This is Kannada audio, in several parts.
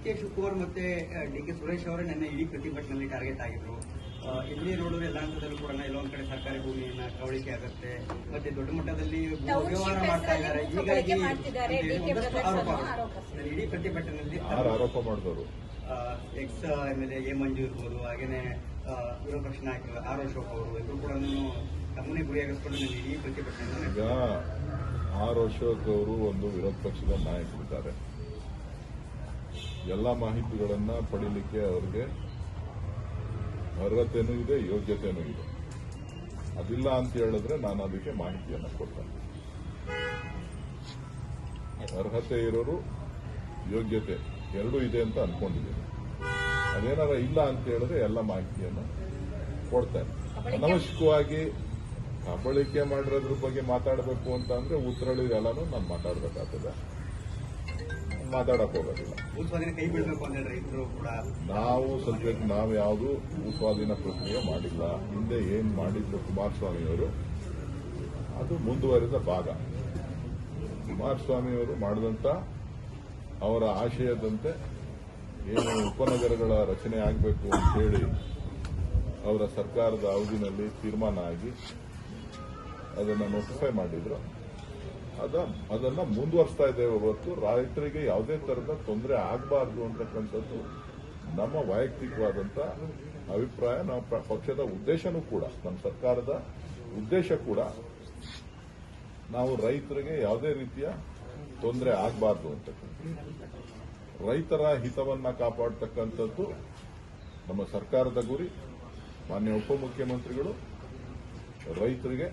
ಕೆ ಶಿವಕುಮಾರ್ ಮತ್ತೆ ಡಿ ಕೆ ಸುರೇಶ್ ಅವರೇ ನನ್ನ ಇಡೀ ಪ್ರತಿಭಟನೆಯಲ್ಲಿ ಟಾರ್ಗೆಟ್ ಆಗಿದ್ರು. ಇಲ್ಲಿ ನೋಡಿದ್ರೆ ಎಲ್ಲ ಹಂತದಲ್ಲೂ ಕೂಡ ಎಲ್ಲೊಂದ್ ಕಡೆ ಸರ್ಕಾರಿ ಭೂಮಿಯನ್ನ ಕವಳಿಕೆ ಆಗುತ್ತೆ, ಮತ್ತೆ ದೊಡ್ಡ ಮಟ್ಟದಲ್ಲಿ ವ್ಯವಹಾರ ಮಾಡ್ತಾ ಇದ್ದಾರೆ. ಹೀಗಾಗಿ ಒಂದಷ್ಟು ಆರೋಪ ಇಡೀ ಪ್ರತಿಭಟನೆಯಲ್ಲಿ ಆರೋಪ ಮಾಡಿದವರು ಎಕ್ಸ್ MLA ಎ ಮಂಜು ಇರ್ಬೋದು, ಹಾಗೇನೆ ವಿರೋಧ ಪಕ್ಷ ನಾಯಕರು ಆರ್ ಅಶೋಕ್ ಅವರು ಎಲ್ಲರೂ ಕೂಡ ತಮ್ಮನ್ನೇ ಗುರಿಯಾಗಿಸ್ಕೊಂಡು ಇಡೀ ಪ್ರತಿಭಟನೆ. ಈಗ ಆರ್ ಅಶೋಕ್ ಅವರು ಒಂದು ವಿರೋಧ ಪಕ್ಷದ ನಾಯಕರಿದ್ದಾರೆ. ಎಲ್ಲ ಮಾಹಿತಿಗಳನ್ನ ಪಡೀಲಿಕ್ಕೆ ಅವರಿಗೆ ಅರ್ಹತೆನೂ ಇದೆ, ಯೋಗ್ಯತೆನೂ ಇದೆ. ಅದಿಲ್ಲ ಅಂತ ಹೇಳಿದ್ರೆ ನಾನು ಅದಕ್ಕೆ ಮಾಹಿತಿಯನ್ನು ಕೊಡ್ತೇನೆ. ಅರ್ಹತೆ ಇರೋರು ಯೋಗ್ಯತೆ ಎರಡೂ ಇದೆ ಅಂತ ಅನ್ಕೊಂಡಿದ್ದೀನಿ. ಅದೇನಾರ ಇಲ್ಲ ಅಂತ ಹೇಳಿದ್ರೆ ಎಲ್ಲ ಮಾಹಿತಿಯನ್ನು ಕೊಡ್ತೇನೆ. ಅನವಶ್ಯಕವಾಗಿ ಕಬಳಿಕೆ ಮಾಡಿರೋದ್ರ ಬಗ್ಗೆ ಮಾತಾಡಬೇಕು ಅಂತ ಅಂದ್ರೆ ಉತ್ತರಳಿ ಎಲ್ಲಾನು ನಾನು ಮಾತಾಡಬೇಕಾಗ್ತದೆ, ಮಾತಾಡಕ್ ಹೋಗೋದಿಲ್ಲ. ಕೈ ಬಿಡಬೇಕು ಅಂತ ರೈತರು ಕೂಡ ನಾವು ಸದ್ಯಕ್ಕೆ ನಾವು ಯಾವುದು ಭೂಸ್ವಾಧೀನ ಪ್ರಕ್ರಿಯೆ ಮಾಡಿಲ್ಲ. ಹಿಂದೆ ಏನ್ ಮಾಡಿದ್ರು ಕುಮಾರಸ್ವಾಮಿಯವರು ಅದು ಮುಂದುವರೆದ ಭಾಗ. ಕುಮಾರಸ್ವಾಮಿಯವರು ಮಾಡಿದಂತ ಅವರ ಆಶಯದಂತೆ ಏನು ಉಪನಗರಗಳ ರಚನೆ ಆಗಬೇಕು ಅಂತ ಹೇಳಿ ಅವರ ಸರ್ಕಾರದ ಅವಧಿನಲ್ಲಿ ತೀರ್ಮಾನ ಆಗಿ ಅದನ್ನು ನೋಟಿಫೈ ಮಾಡಿದ್ರು. ಅದನ್ನ ಮುಂದುವರಿಸ್ತಾ ಇದ್ದೇವೆ ಹೊರತು ರೈತರಿಗೆ ಯಾವುದೇ ತರದ ತೊಂದರೆ ಆಗಬಾರದು ಅಂತಕ್ಕಂಥದ್ದು ನಮ್ಮ ವೈಯಕ್ತಿಕವಾದಂತ ಅಭಿಪ್ರಾಯ. ನಮ್ಮ ಪಕ್ಷದ ಉದ್ದೇಶನೂ ಕೂಡ, ನಮ್ಮ ಸರ್ಕಾರದ ಉದ್ದೇಶ ಕೂಡ ನಾವು ರೈತರಿಗೆ ಯಾವುದೇ ರೀತಿಯ ತೊಂದರೆ ಆಗಬಾರದು ಅಂತಕ್ಕಂಥದ್ದು, ರೈತರ ಹಿತವನ್ನ ಕಾಪಾಡತಕ್ಕಂಥದ್ದು ನಮ್ಮ ಸರ್ಕಾರದ ಗುರಿ. ಮಾನ್ಯ ಉಪಮುಖ್ಯಮಂತ್ರಿಗಳು ರೈತರಿಗೆ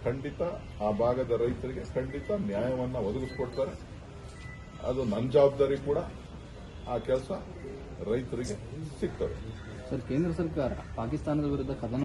ಖಂಡಿತ, ಆ ಭಾಗದ ರೈತರಿಗೆ ಖಂಡಿತ ನ್ಯಾಯವನ್ನ ಒದಗಿಸ್ಕೊಡ್ತಾರೆ. ಅದು ನನ್ನ ಜವಾಬ್ದಾರಿ ಕೂಡ. ಆ ಕೆಲಸ ರೈತರಿಗೆ ಸಿಗ್ತದೆ. ಸರ್, ಕೇಂದ್ರ ಸರ್ಕಾರ ಪಾಕಿಸ್ತಾನದ ವಿರುದ್ಧ ಕದನ